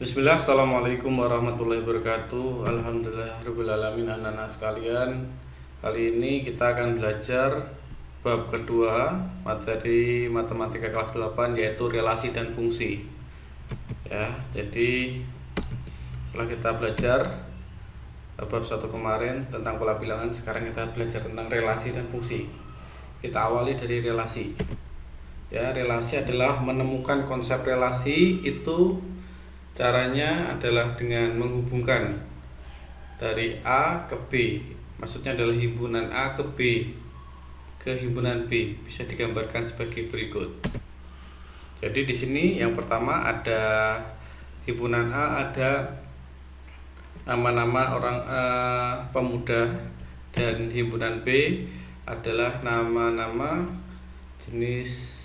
Bismillah, Assalamualaikum warahmatullahi wabarakatuh. Alhamdulillahirrahmanirrahim. Anak-anak sekalian, kali ini kita akan belajar bab kedua materi matematika kelas 8, yaitu relasi dan fungsi. Ya, jadi setelah kita belajar bab 1 kemarin tentang pola bilangan, sekarang kita belajar tentang relasi dan fungsi. Kita awali dari relasi. Ya, relasi adalah menemukan konsep relasi. Itu caranya adalah dengan menghubungkan dari A ke B. Maksudnya adalah himpunan A ke B ke himpunan B. Bisa digambarkan sebagai berikut. Jadi di sini yang pertama ada himpunan A, ada nama-nama orang pemuda, dan himpunan B adalah nama-nama jenis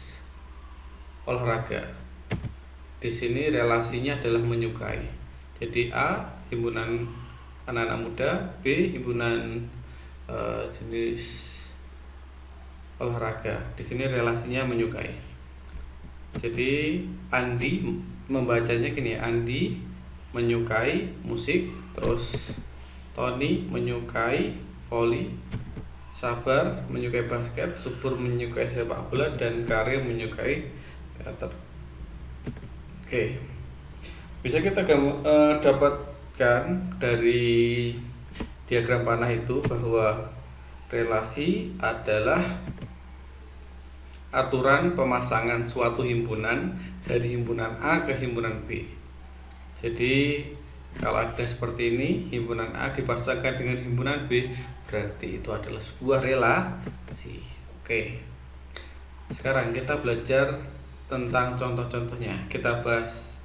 olahraga. Di sini relasinya adalah menyukai. Jadi A himpunan anak-anak muda, B himpunan jenis olahraga. Di sini relasinya menyukai. Jadi Andi membacanya gini, Andi menyukai musik, terus Tony menyukai voli, Sabar menyukai basket, Subur menyukai sepak bola, dan Karim menyukai teater. Oke, bisa kita dapatkan dari diagram panah itu bahwa relasi adalah aturan pemasangan suatu himpunan dari himpunan A ke himpunan B. Jadi kalau ada seperti ini, himpunan A dipasangkan dengan himpunan B, berarti itu adalah sebuah relasi. Oke, sekarang kita belajar tentang contoh-contohnya. Kita bahas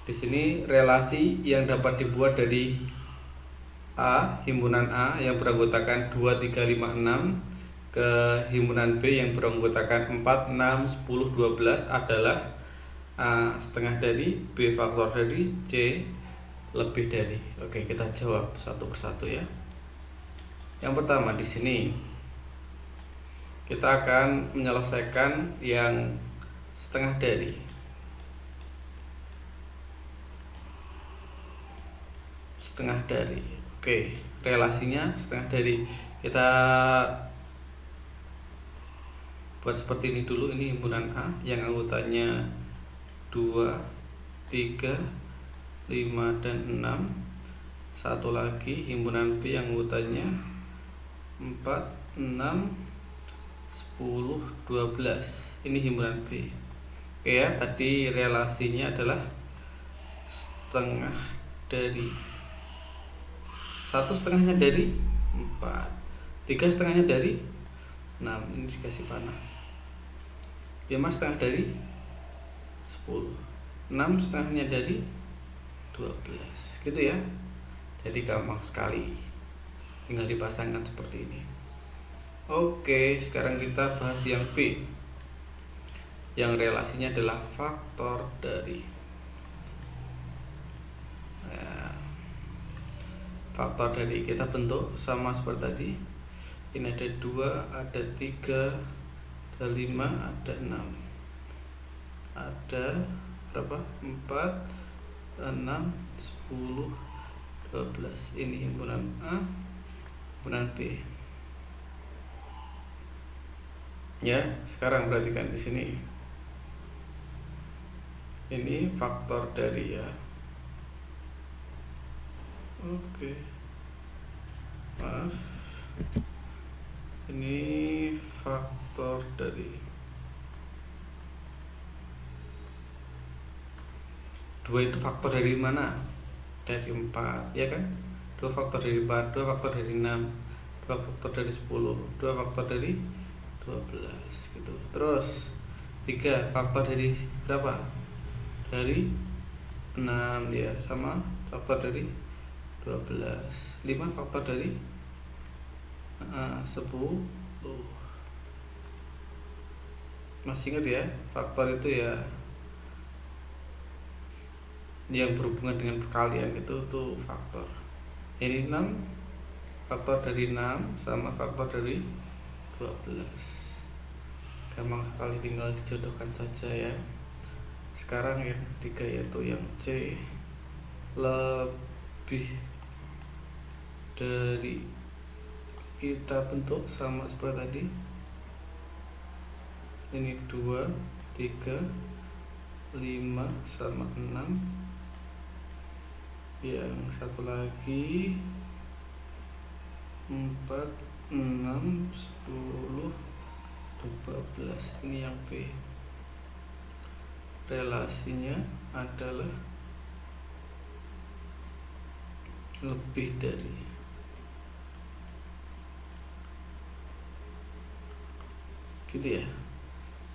di sini relasi yang dapat dibuat dari A, himpunan A yang beranggotakan 2, 3, 5, 6 ke himpunan B yang beranggotakan 4, 6, 10, 12 adalah A setengah dari, B faktor dari, C lebih dari. Oke, kita jawab satu persatu ya. Yang pertama di sini kita akan menyelesaikan yang setengah dari. Setengah dari. Oke, relasinya setengah dari. Kita buat seperti ini dulu. Ini himpunan A yang anggotanya 2, 3, 5, dan 6. Satu lagi himpunan B yang anggotanya 4, 6, 10, 12. Ini himpunan B. Oke ya, tadi relasinya adalah setengah dari. 1 setengahnya dari 4, 3 setengahnya dari 6. Ini dikasih panah. 5 setengah dari 10, 6 setengahnya dari 12. Gitu ya. Jadi gampang sekali, tinggal dipasangkan seperti ini. Oke, sekarang kita bahas yang B, yang relasinya adalah faktor dari. Nah, faktor dari kita bentuk sama seperti tadi. Ini ada 2, ada 3, ada 5, ada 6. Ada berapa? 4, 6, 10, 12. Ini himpunan A, himpunan B. Ya, sekarang perhatikan di sini. Ini faktor dari ya. Oke. Maaf. Ini faktor dari. 2 itu faktor dari mana? Dari 4, ya kan? 2 faktor dari 4, 2 faktor dari 6, 2 faktor dari 10, 2 faktor dari 12 gitu. Terus 3 faktor dari berapa? Dari 6 ya, sama faktor dari 12. 5 faktor dari 10. Masih ingat ya, faktor itu ya yang berhubungan dengan perkalian, itu tuh faktor. Ini 6, faktor dari 6 sama faktor dari 12. Gampang sekali, tinggal dijodohkan saja ya. sekarang yang ketiga yaitu yang C lebih dari, kita bentuk sama seperti tadi, ini 2, 3, 5 sama 6, yang satu lagi 4, 6, 10, 12. Ini yang B. Relasinya adalah lebih dari. Gitu ya.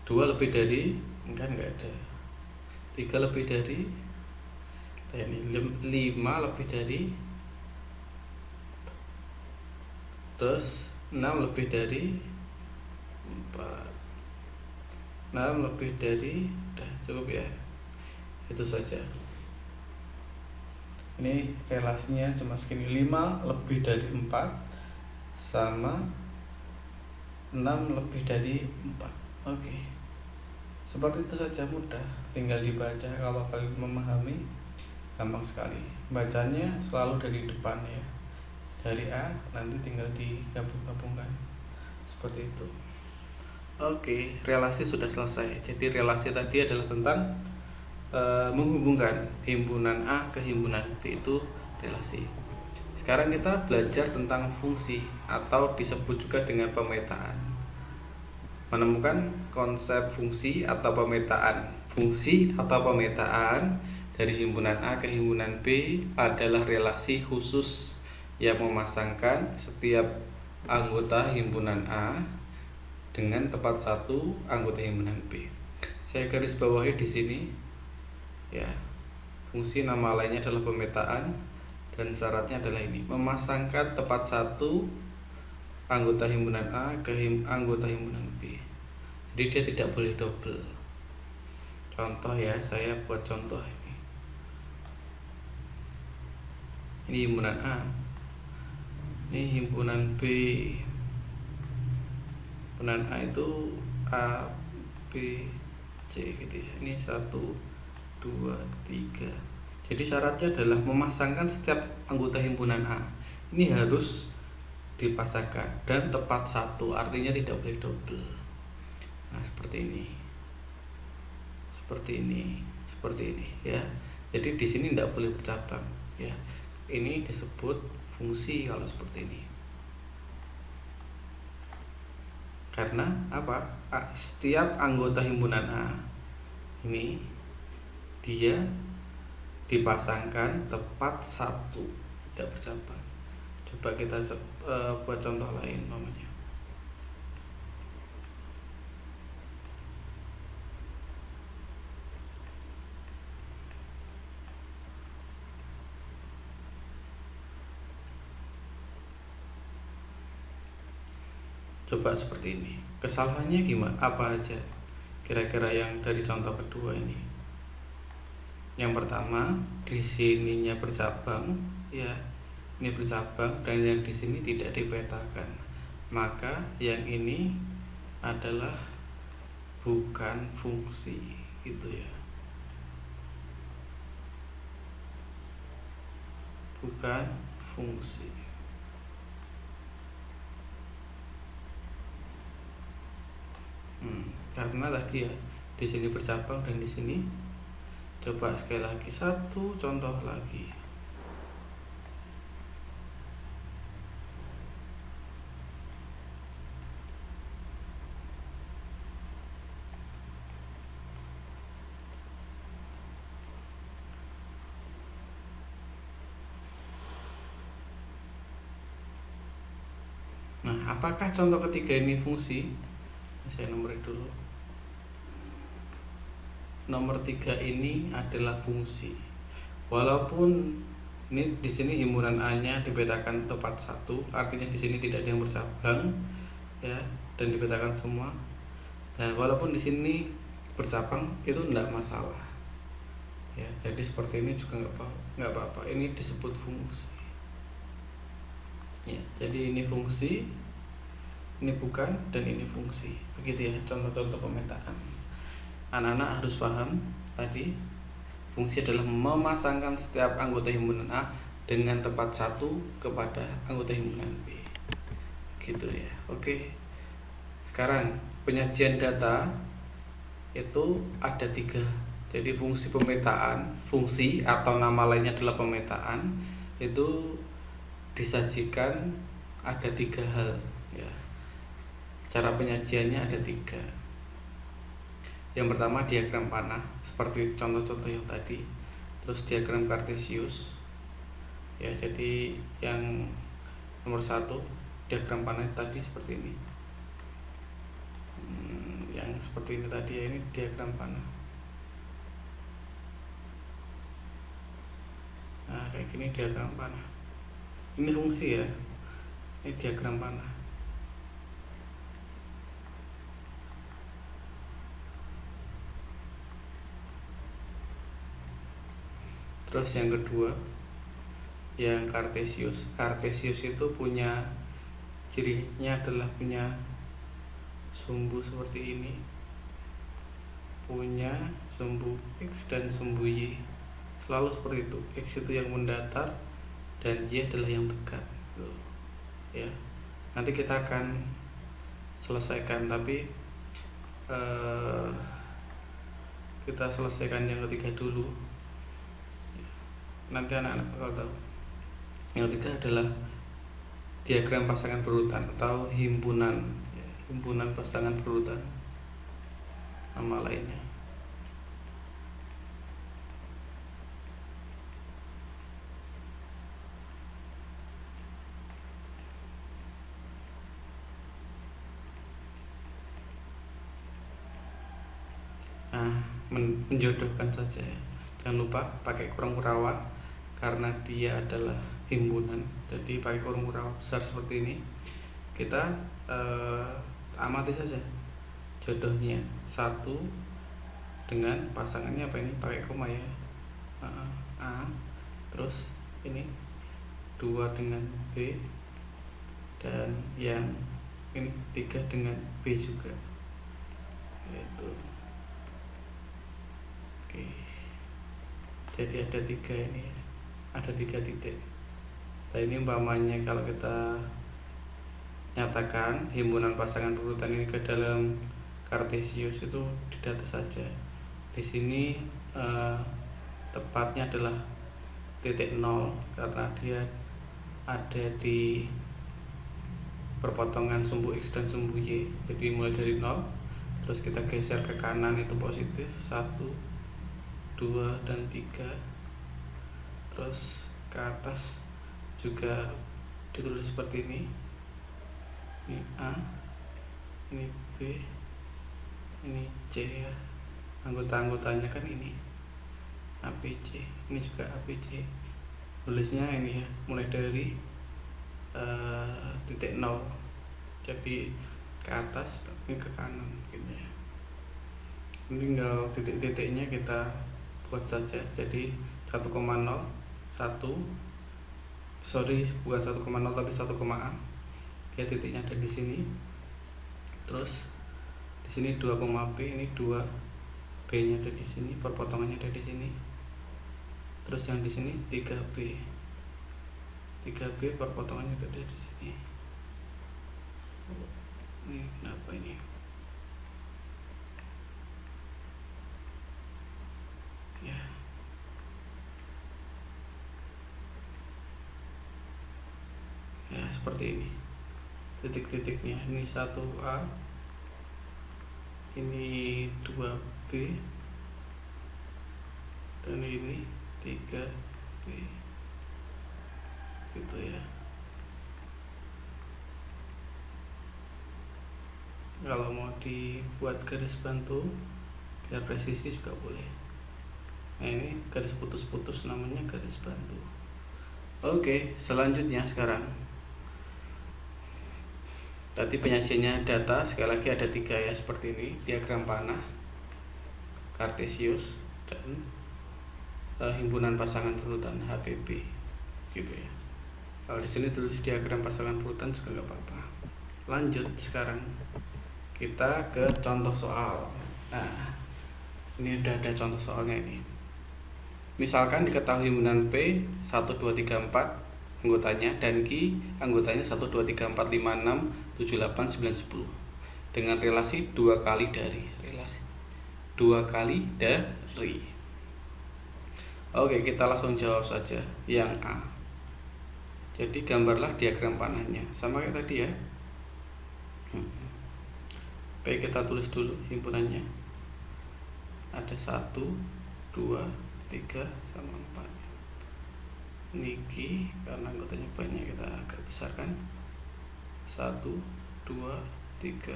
2 lebih dari, kan enggak ada. 3 lebih dari, ini 5 lebih dari, terus 6 lebih dari 4, 6 lebih dari, udah cukup ya, itu saja. Ini relasinya cuma segini, 5 lebih dari 4 sama 6 lebih dari 4. Oke, seperti itu saja, mudah, tinggal dibaca. Kalau kalian memahami, gampang sekali. Bacanya selalu dari depan ya, dari A nanti tinggal digabung-gabungkan seperti itu. Oke, relasi sudah selesai. Jadi relasi tadi adalah tentang menghubungkan himpunan A ke himpunan B, itu relasi. Sekarang kita belajar tentang fungsi atau disebut juga dengan pemetaan. Menemukan konsep fungsi atau pemetaan. Fungsi atau pemetaan dari himpunan A ke himpunan B adalah relasi khusus yang memasangkan setiap anggota himpunan A dengan tepat satu anggota himpunan B. Saya garis bawahi di sini ya. Fungsi nama lainnya adalah pemetaan dan syaratnya adalah ini, memasangkan tepat satu anggota himpunan A ke anggota himpunan B. Jadi dia tidak boleh double. Contoh ya, saya buat contoh ini. Ini himpunan A, ini himpunan B. Himpunan A itu A, B, C gitu ya. Ini 1, 2, 3. Jadi syaratnya adalah memasangkan setiap anggota himpunan A ini harus dipasangkan dan tepat satu, artinya tidak boleh double. Nah, seperti ini, seperti ini, seperti ini ya. Jadi di sini tidak boleh bercabang ya. Ini disebut fungsi kalau seperti ini. Karena apa? Setiap anggota himpunan A ini dia dipasangkan tepat satu, tidak bercabang. Coba kita buat contoh lain namanya. Coba seperti ini. Kesalahannya gimana? Apa aja kira-kira yang dari contoh kedua ini? Yang pertama, di sininya bercabang ya. Ini bercabang dan yang di sini tidak dipetakan. Maka yang ini adalah bukan fungsi gitu ya. Bukan fungsi. Karena tadi ya di sini bercabang dan di sini. Coba sekali lagi, satu contoh lagi. Nah, apakah contoh ketiga ini fungsi? Saya nomorin dulu. Nomor 3 ini adalah fungsi. Walaupun ini di sini himpunan A-nya dipetakan tepat satu, artinya di sini tidak ada yang bercabang ya, dan dipetakan semua. Nah, walaupun di sini bercabang itu tidak masalah. Ya, jadi seperti ini juga nggak apa-apa. Ini disebut fungsi. Ya, jadi ini fungsi, ini bukan, dan ini fungsi. Begitu ya contoh-contoh pemetaan. Anak-anak harus paham tadi fungsi adalah memasangkan setiap anggota himpunan A dengan tepat satu kepada anggota himpunan B, gitu ya. Oke, sekarang penyajian data itu ada 3. Jadi fungsi pemetaan, fungsi atau nama lainnya adalah pemetaan, itu disajikan ada 3 hal ya. Cara penyajiannya ada 3. Yang pertama diagram panah seperti contoh-contoh yang tadi, terus diagram kartesius ya. Jadi yang nomor 1 diagram panah tadi seperti ini, yang seperti ini tadi ya, ini diagram panah. Nah kayak gini diagram panah, ini fungsi ya, ini diagram panah. Terus yang kedua yang kartesius. Kartesius itu punya cirinya adalah punya sumbu seperti ini, punya sumbu X dan sumbu Y, selalu seperti itu. X itu yang mendatar dan Y adalah yang tegak ya. Nanti kita akan selesaikan, tapi kita selesaikan yang ketiga dulu, nanti anak-anak bakal tahu. Yang ketiga adalah diagram pasangan berurutan atau himpunan ya, himpunan pasangan berurutan nama lainnya. Nah, menjodohkan saja ya. Jangan lupa pakai kurung kurawat karena dia adalah himpunan, jadi pakai kurung kurawat besar seperti ini. Kita amati saja jodohnya 1 dengan pasangannya apa, ini pakai koma ya, A, terus ini 2 dengan B, dan yang ini 3 dengan B juga itu. Oke, jadi ada 3 ini ya, ada 3 titik. Nah ini umpamanya kalau kita nyatakan himpunan pasangan berurutan ini ke dalam kartesius, itu didata saja. Di sini tepatnya adalah titik 0 karena dia ada di perpotongan sumbu X dan sumbu Y. Jadi mulai dari 0, terus kita geser ke kanan itu positif 1, 2, dan 3, terus ke atas juga ditulis seperti ini A, ini B, ini C ya. Anggota-anggotanya kan ini ABC, ini juga ABC. Tulisnya ini ya, mulai dari titik 0, jadi ke atas ini ke kanan gitu ya. Ini tinggal titik-titiknya kita buat saja. Jadi 1,0, 1, sorry bukan 1,0 tapi 1,A ya, titiknya ada di sini. Terus di sini 2,B, ini 2, B-nya ada di sini, perpotongannya ada di sini. Terus yang di sini 3B, 3B perpotongannya ada di sini. Ini kenapa ini? Ya. Ya seperti ini titik-titiknya. Ini 1A, ini 2B, dan ini 3B gitu ya. Kalau mau dibuat garis bantu biar presisi juga boleh. Nah ini garis putus-putus namanya garis bantu. Oke, selanjutnya sekarang tadi penyajiannya data sekali lagi ada 3 ya, seperti ini diagram panah, kartesius, dan himpunan pasangan berurutan HPB gitu ya. Kalau di sini tulis diagram pasangan berurutan juga nggak apa-apa. Lanjut sekarang kita ke contoh soal. Nah Ini udah ada contoh soalnya ini. Misalkan diketahui himpunan P 1 2 3 4 anggotanya dan Q anggotanya 1 2 3 4 5 6 7 8 9 10 dengan relasi 2 kali dari. Oke, kita langsung jawab saja yang A. Jadi gambarlah diagram panahnya sama kayak tadi ya. P kita tulis dulu himpunannya. Ada 1 2 3 sama 4. Niki karena anggotanya banyak kita agak besarkan. 1 2 3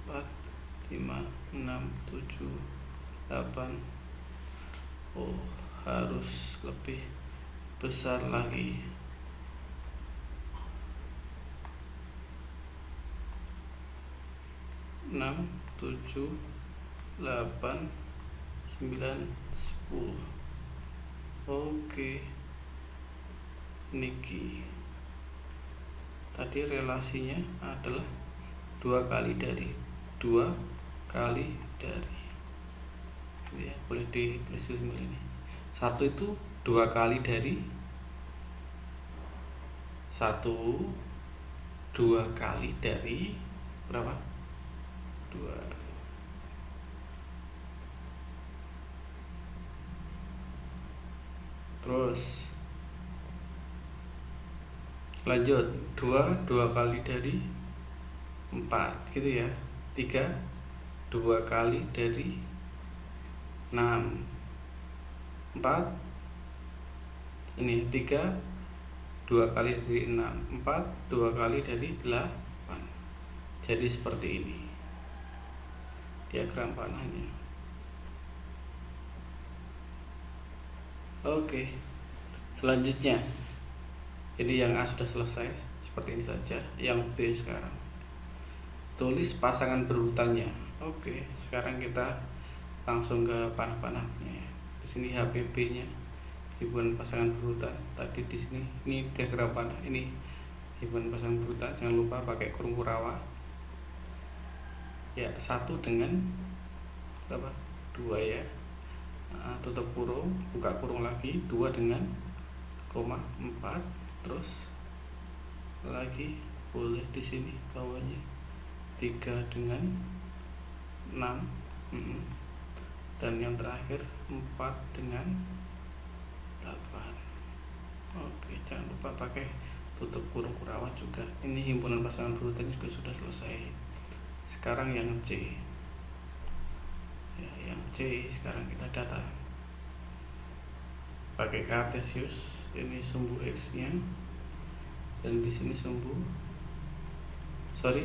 4 5 6 7 8. Oh, harus lebih besar lagi. 6 7 8 9 10. Oke. Niki. Tadi relasinya adalah 2 kali dari. Ya, boleh ditulis ini. 1 itu 2 kali dari 1 2 kali dari berapa? 2. Terus lanjut 2 kali dari 4 gitu ya. 3 2 kali dari 6. 4 ini 3 2 kali dari 6. 4 2 kali dari 8. Jadi seperti ini diagram panahnya. Oke, selanjutnya ini yang A sudah selesai, seperti ini saja. Yang B sekarang tulis pasangan berurutannya. Oke, sekarang kita langsung ke panah-panahnya. Di sini HPP-nya, himpunan pasangan berurutan. Tadi di sini ini diagram panah, ini himpunan pasangan berurutan. Jangan lupa pakai kurung kurawa. Ya, 1 dengan berapa? 2 ya. Tutup kurung, buka kurung lagi. 2 dengan koma 4, terus lagi boleh di sini bawahnya 3 dengan 6, dan yang terakhir 4 dengan 8. Oke, jangan lupa pakai tutup kurung kurawa juga. Ini himpunan pasangan berurutan juga sudah selesai. Sekarang yang C. Ya, yang C sekarang kita data pakai Kartesius. Ini sumbu X-nya dan di sini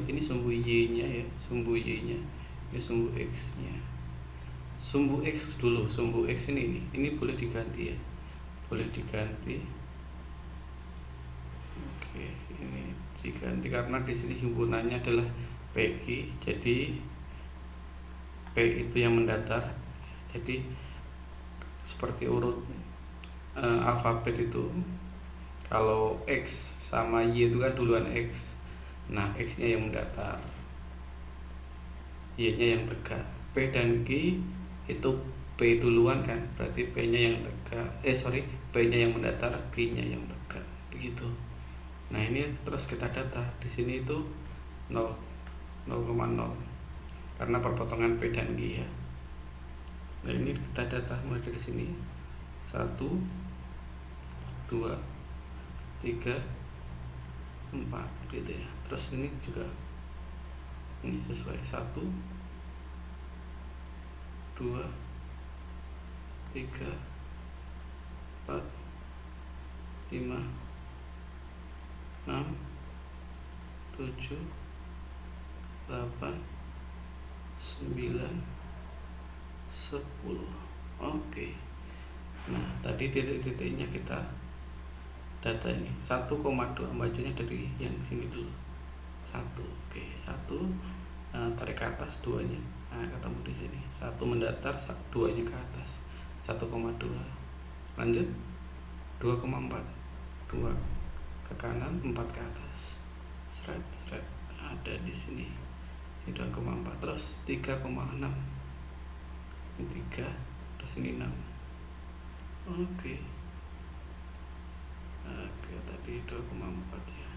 ini sumbu Y-nya ya, sumbu Y-nya, ini sumbu X-nya. Sumbu X dulu, sumbu X ini boleh diganti ya, boleh diganti. Oke, ini diganti karena di sini himpunannya adalah PQ, jadi P itu yang mendatar. Jadi seperti urut alfabet itu, kalau X sama Y itu kan duluan X. Nah, X-nya yang mendatar, Y-nya yang tegak. P dan Q itu P duluan kan, berarti P-nya yang tegak. P-nya yang mendatar, Q-nya yang tegak. Begitu. Nah, ini terus kita data. Di sini itu 0,0 karena perpotongan P dan Q ya. Nah, ini kita data mulai dari sini 1 2 3 4 gitu ya. Terus ini juga ini sesuai 1 2 3 4 5 6 7 8 9 10. Oke. Nah, tadi titik-titiknya kita data ini 1,2, bacanya dari yang sini dulu. 1. Oke, 1 tarik ke atas 2-nya. Nah, ketemu di sini. 1 mendatar, 2-nya ke atas. 1,2. Lanjut 2,4. 2 ke kanan, 4 ke atas. Seret ada di sini. Ini 2,4. Terus 3,6. Ini 3, terus ini 6. Oke. Oke, tadi 2,4 ya.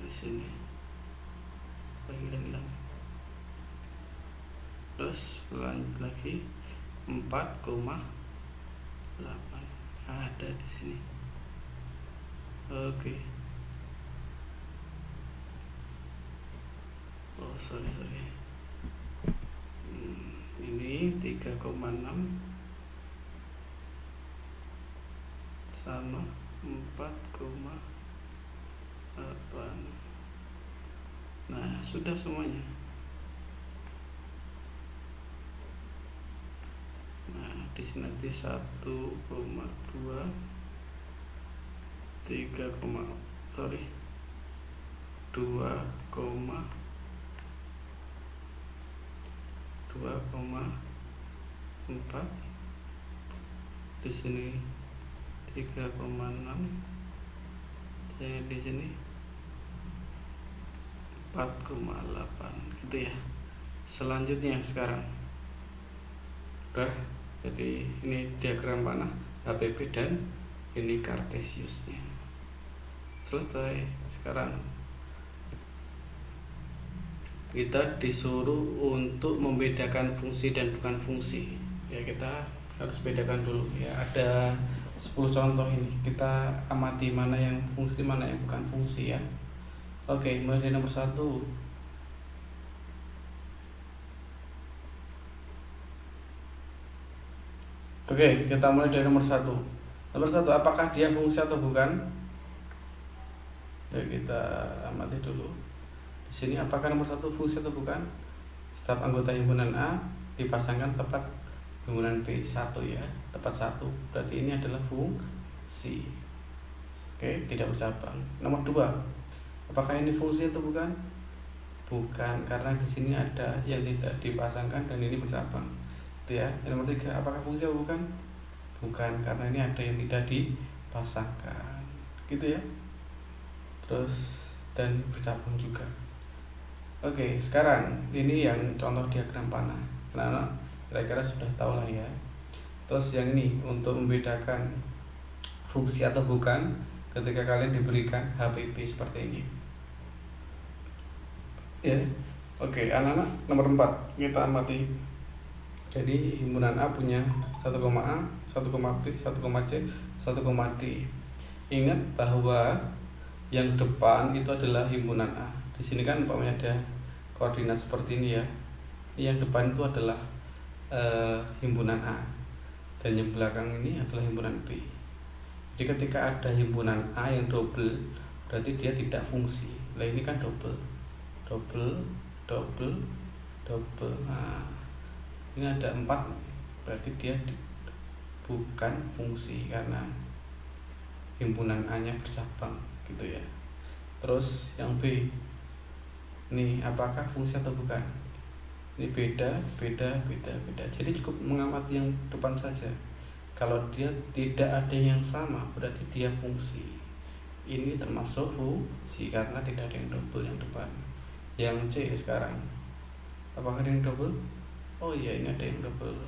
Di sini hilang. Terus lanjut lagi 4,8 ada di sini. Oke. Oh sorry. Ini 3,6 sama 4,8. Nah sudah semuanya. Nah di sini nanti 1,2 2,4 di sini 3,6 jadi di sini 4,8 gitu ya. Selanjutnya sekarang udah, jadi ini diagram panah HPP dan ini Cartesiusnya selesai. Sekarang kita disuruh untuk membedakan fungsi dan bukan fungsi ya. Kita harus bedakan dulu ya, ada 10 contoh ini, kita amati mana yang fungsi mana yang bukan fungsi ya. Oke, mulai dari nomor 1. Oke, kita mulai dari nomor 1. Nomor 1, apakah dia fungsi atau bukan? Ya, kita amati dulu. Di sini apakah nomor 1 fungsi atau bukan? Setiap anggota himpunan A dipasangkan tepat himpunan B 1 ya, tepat 1. Berarti ini adalah fungsi. Oke, tidak bercabang. Nomor 2, apakah ini fungsi atau bukan? Bukan, karena di sini ada yang tidak dipasangkan dan ini bercabang. Itu ya. Nomor 3, apakah fungsi atau bukan? Bukan, karena ini ada yang tidak dipasangkan. Gitu ya. Terus dan bercabang juga. Oke, sekarang ini yang contoh diagram panah. Nah, kira-kira sudah tahu lah ya. Terus yang ini untuk membedakan fungsi atau bukan ketika kalian diberikan HPP seperti ini. Ya. Oke, anak-anak, nomor 4 kita amati. Jadi himpunan A punya 1, A, 1, B, 1, C, 1, D. Ingat bahwa yang depan itu adalah himpunan A. Di sini kan umpamanya ada koordinat seperti ini ya. Yang depan itu adalah himpunan A dan yang belakang ini adalah himpunan B. Jadi ketika ada himpunan A yang double, berarti dia tidak fungsi. Nah ini kan double. Nah, ini ada 4, berarti dia bukan fungsi karena himpunan A-nya bercabang gitu ya. Terus yang B, ini apakah fungsi atau bukan? Ini beda. Jadi cukup mengamati yang depan saja. Kalau dia tidak ada yang sama, berarti dia fungsi. Ini termasuk fungsi karena tidak ada yang double yang depan. Yang C sekarang, apakah ada yang double? Oh iya, ini ada yang double.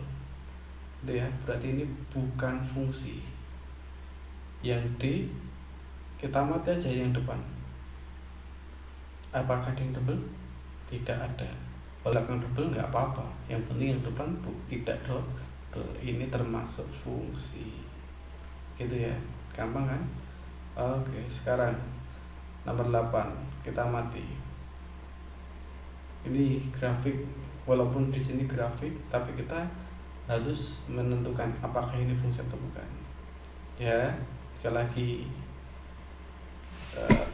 Itu ya, berarti ini bukan fungsi. Yang D, kita amati aja yang depan. Apakah ada yang double? Tidak ada. Belakang double nggak apa-apa. Yang penting yang depan tidak double. Ini termasuk fungsi. Gitu ya, gampang kan? Oke, sekarang nomor 8 kita amati. Ini grafik, walaupun di sini grafik, tapi kita harus menentukan apakah ini fungsi atau bukan. Ya, sekali lagi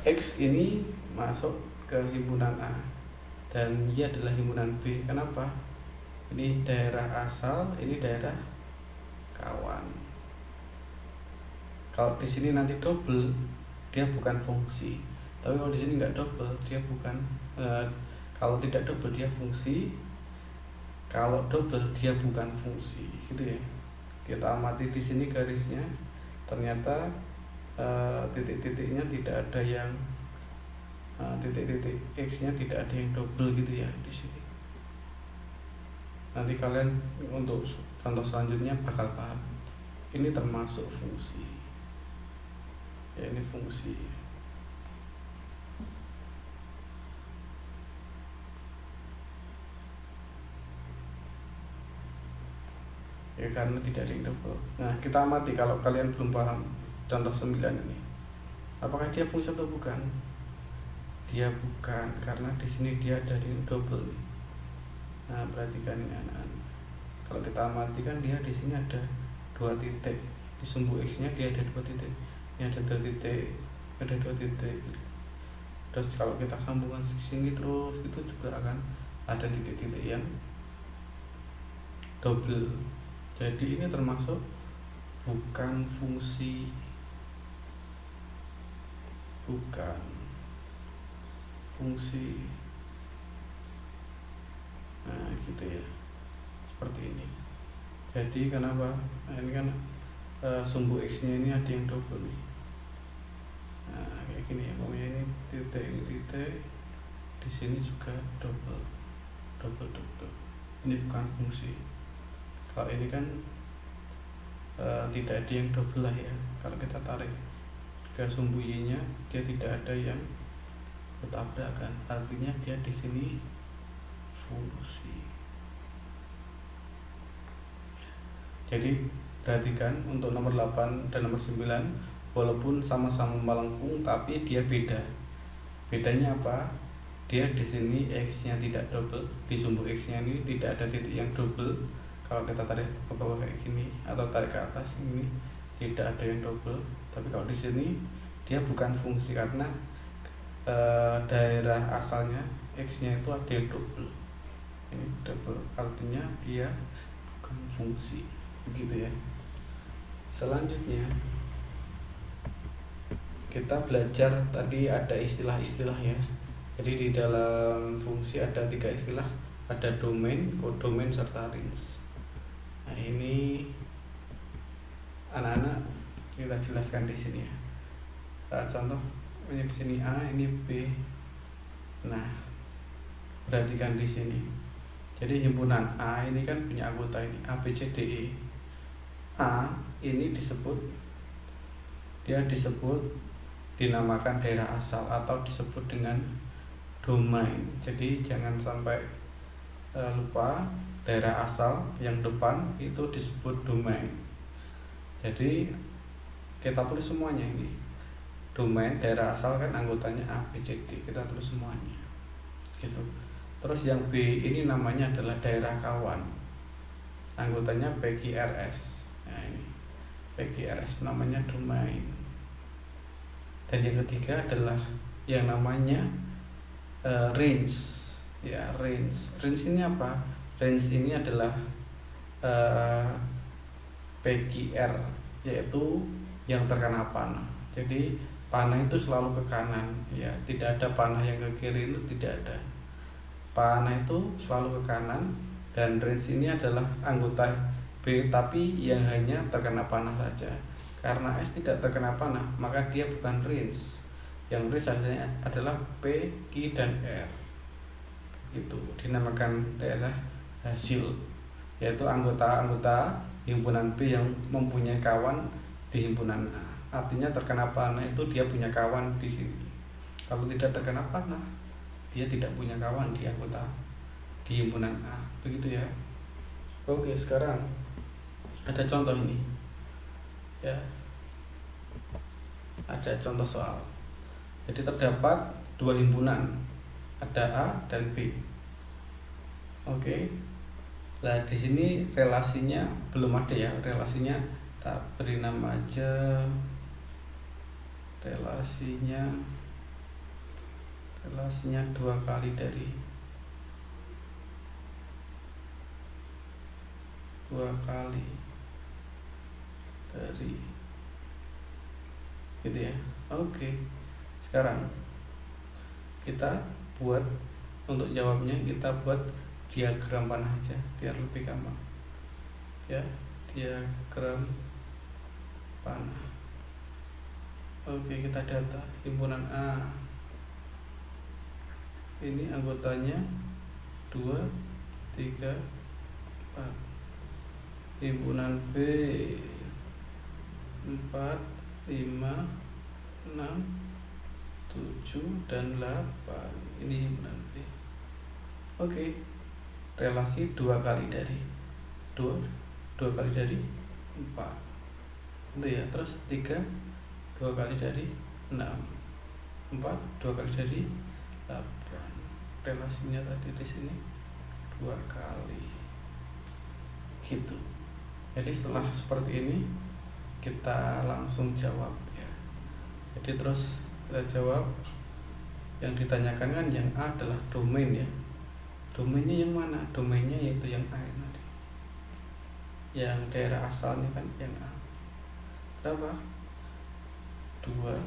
X ini masuk ke himpunan A dan Y adalah himpunan B. Kenapa? Ini daerah asal, ini daerah kawan. Kalau di sini nanti double, dia bukan fungsi. Tapi kalau di sini nggak double, dia bukan. Kalau tidak double dia fungsi. Kalau double dia bukan fungsi, gitu ya. Kita amati di sini garisnya, ternyata titik-titiknya tidak ada yang titik-titik X-nya tidak ada yang double gitu ya di sini. Nanti kalian untuk contoh selanjutnya bakal paham. Ini termasuk fungsi. Ya, ini fungsi. Ya, karena tidak ada yang double. Nah, kita amati kalau kalian belum paham contoh 9 ini. Apakah dia fungsi atau bukan? Dia bukan, karena di sini dia ada yang double. Nah, perhatikan ini anak-anak. Kalau kita amati kan dia di sini ada 2 titik. Di sumbu X-nya dia ada 2 titik. Ini ada 2 titik, ada 2 titik. Terus kalau kita sambungkan ke sini terus, itu juga akan ada titik-titik yang double. Jadi ini termasuk bukan fungsi, bukan fungsi. Nah, gitu ya, seperti ini. Jadi kenapa? Nah, ini kan sumbu X nya ini ada yang double nih. Nah, kayak gini ya, pokoknya ini titik, ini titik, di sini juga double. Ini bukan fungsi. Kalau ini kan tidak ada yang double lah ya. Kalau kita tarik ke sumbu Y nya, dia tidak ada yang bertabrakan, artinya dia di sini fungsi. Jadi perhatikan untuk nomor 8 dan nomor 9, walaupun sama-sama melengkung tapi dia beda. Bedanya apa? Dia di sini X-nya tidak double, di sumbu X-nya ini tidak ada titik yang double. Kalau kita tarik ke bawah kayak gini atau tarik ke atas ini tidak ada yang double. Tapi kalau di sini dia bukan fungsi karena daerah asalnya X-nya itu ada yang double. Ini double, artinya dia bukan fungsi. Begitu ya. Selanjutnya kita belajar tadi ada istilah-istilah ya. Jadi di dalam fungsi ada 3 istilah, ada domain, kodomain, serta range. Nah, ini anak-anak kita jelaskan di sini ya. Contoh ini di sini A, ini B. Nah, perhatikan di sini. Jadi himpunan A ini kan punya anggota ini A, B, C, D, E. A ini disebut dinamakan daerah asal atau disebut dengan domain. Jadi jangan sampai lupa, daerah asal yang depan itu disebut domain. Jadi kita tulis semuanya ini. Domain daerah asal kan anggotanya A, B, C, D. Kita tulis semuanya. Gitu. Terus yang B ini namanya adalah daerah kawan. Anggotanya PQRS. Nah, ini PQRS namanya domain. Dan yang ketiga adalah yang namanya range. Ya, range. Range ini apa? Range ini adalah PQR, yaitu yang terkena panah. Jadi panah itu selalu ke kanan, ya, tidak ada panah yang ke kiri, itu tidak ada. Panah itu selalu ke kanan, dan range ini adalah anggota B tapi yang hanya terkena panah saja. Karena S tidak terkena panah, maka dia bukan range. Yang range adalah P, Q, dan R. Itu dinamakan daerah hasil, yaitu anggota-anggota himpunan B yang mempunyai kawan di himpunan A. Artinya terkena panah itu dia punya kawan di sini. Kalau tidak terkena panah, dia tidak punya kawan di anggota di himpunan A. Begitu ya. Oke, sekarang ada contoh ini. Ya. Ada contoh soal. Jadi terdapat 2 himpunan, ada A dan B. Oke. Nah, di sini relasinya belum ada ya. Relasinya tak beri nama aja. Relasinya 2 kali dari 2 kali dari gitu ya. Oke. Sekarang kita buat, untuk jawabnya kita buat diagram panah aja biar lebih gampang. Ya, diagram panah. Oke, kita data himpunan A. Ini anggotanya 2, 3, 4. Himpunan B 4, 5, 6, 7, dan 8. Ini himpunan B. Oke, relasi 2 kali dari 2 kali dari 4 itu ya. Terus 3 2 kali dari 6, 4 2 kali dari 8. Relasinya tadi di sini 2 kali gitu. Jadi setelah seperti ini kita langsung jawab ya. Jadi terus kita jawab. Yang ditanyakan kan yang A adalah domain ya. Domainnya yang mana? Domainnya yaitu yang A tadi. Yang daerah asalnya kan yang A. Berapa? 2,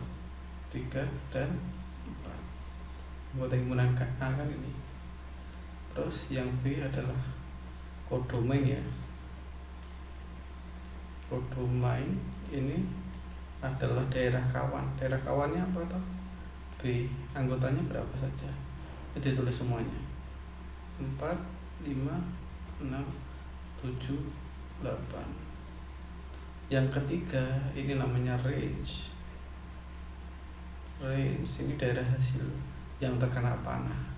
3, dan 4. Anggota himpunan A kan ini. Terus yang B adalah kodomain ya. Kodomain ini adalah daerah kawan. Daerah kawannya apa toh? B. Anggotanya berapa saja? Itu ditulis semuanya. 4, 5, 6, 7, 8. Yang ketiga ini namanya range. Range ini daerah hasil yang terkena panah.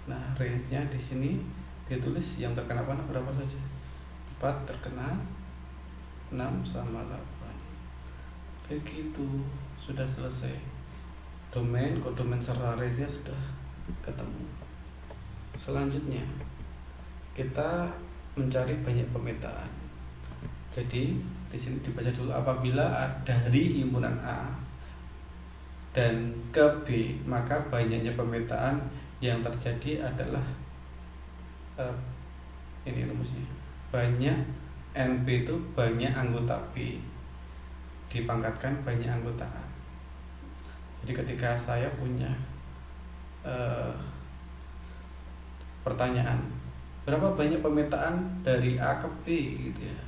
Nah, range-nya di sini ditulis yang terkena panah berapa saja? 4 terkena, 6 sama 8. Begitu, sudah selesai. Domain, kodomain serta range-nya sudah ketemu. Selanjutnya kita mencari banyak pemetaan. Jadi di sini dibaca dulu, apabila dari himpunan A dan ke B, maka banyaknya pemetaan yang terjadi adalah ini rumusnya. Banyak NP itu banyak anggota B dipangkatkan banyak anggota A. Jadi ketika saya punya pertanyaan, berapa banyak pemetaan dari A ke B gitu ya.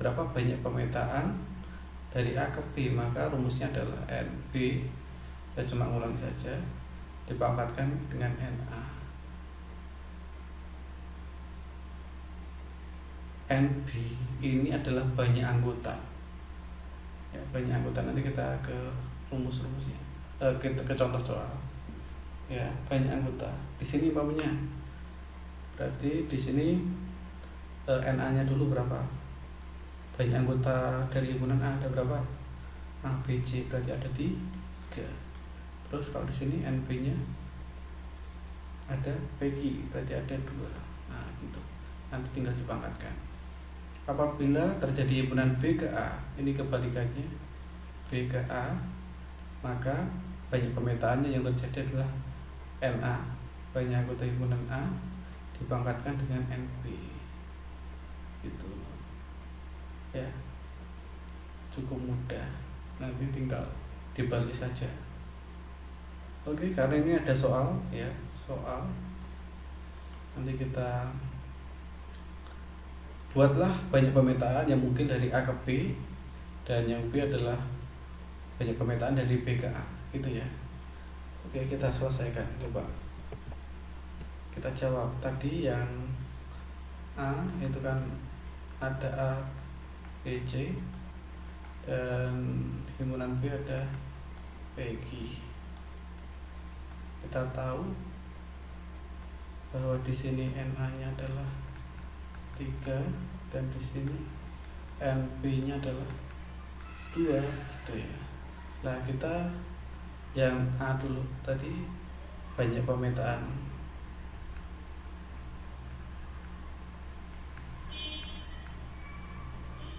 Berapa banyak pemetaan dari A ke B, maka rumusnya adalah NB, saya cuma ulang saja, dipangkatkan dengan NA. NB ini adalah banyak anggota ya, banyak anggota. Nanti kita ke rumus-rumusnya, kita ke contoh soal ya. Banyak anggota di sini umpamanya, berarti di sini NA-nya dulu berapa? Banyak anggota dari himpunan A ada berapa? A, B, C, berarti ada 3. Terus kalau di sini NB-nya ada PQ, berarti ada 2. Nah gitu, nanti tinggal dipangkatkan. Apabila terjadi himpunan B ke A, ini kebalikannya, B ke A, maka banyak pemetaannya yang terjadi adalah NA, banyak anggota himpunan A dipangkatkan dengan NB gitu ya. Cukup mudah, nanti tinggal dibalik saja. Oke, karena ini ada soal ya, soal nanti kita buatlah banyak pemetaan yang mungkin dari A ke B, dan yang B adalah banyak pemetaan dari B ke A gitu ya. Oke, kita selesaikan. Coba kita jawab tadi yang A itu kan ada A, B, C, dan himpunan B ada PG. Kita tahu bahwa di sini NA-nya adalah 3 dan di sini NB-nya adalah 2 gitu ya. Nah, kita yang A dulu tadi, banyak pemetaan.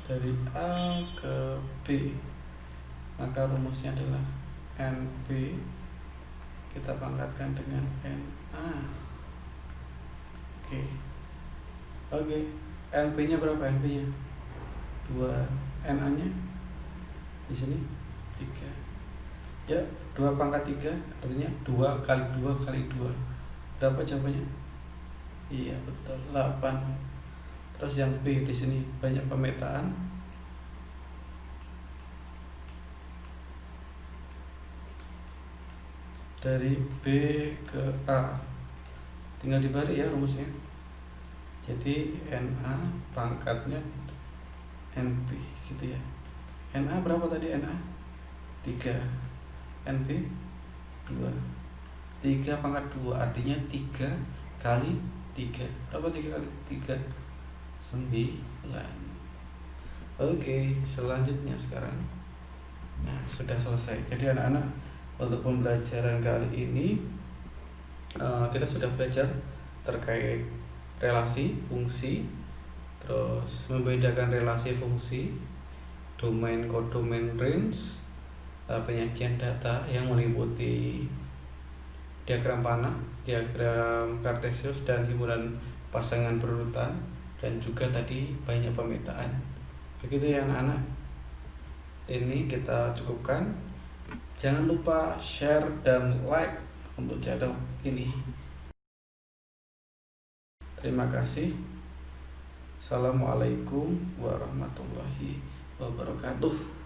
Dari A ke B, maka rumusnya adalah NB kita pangkatkan dengan NA. Oke, NB-nya berapa? NB-nya 2, NA-nya di sini 3. Ya, 2 pangkat 3 artinya 2 kali 2 kali 2. Berapa jawabannya? Iya, betul, 8. Terus yang B di sini banyak pemetaan. Dari B ke A, tinggal dibalik ya rumusnya. Jadi Na pangkatnya NP gitu ya. Na berapa tadi? Na 3, NP 2. 3 pangkat 2 artinya 3 kali 3. Berapa 3 kali 3? 9. Oke, selanjutnya sekarang. Nah, sudah selesai. Jadi anak-anak, untuk pembelajaran kali ini kita sudah belajar terkait relasi, fungsi, terus membedakan relasi fungsi, domain, kodomain, range, penyajian data yang meliputi diagram panah, diagram kartesius, dan himpunan pasangan berurutan, dan juga tadi banyak pemetaan. Begitu ya anak-anak. Ini kita cukupkan. Jangan lupa share dan like untuk channel ini. Terima kasih. Assalamualaikum warahmatullahi wabarakatuh.